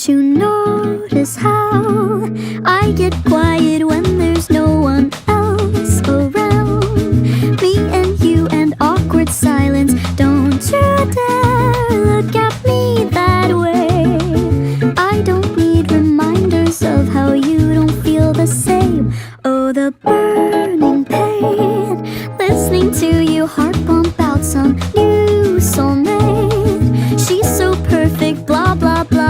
Don't you notice how I get quiet when there's no one else around? Me and you and awkward silence. Don't you dare look at me that way. I don't need reminders of how you don't feel the same. Oh, the burning pain, listening to you heart pump out some new soulmate. She's so perfect, blah blah blah.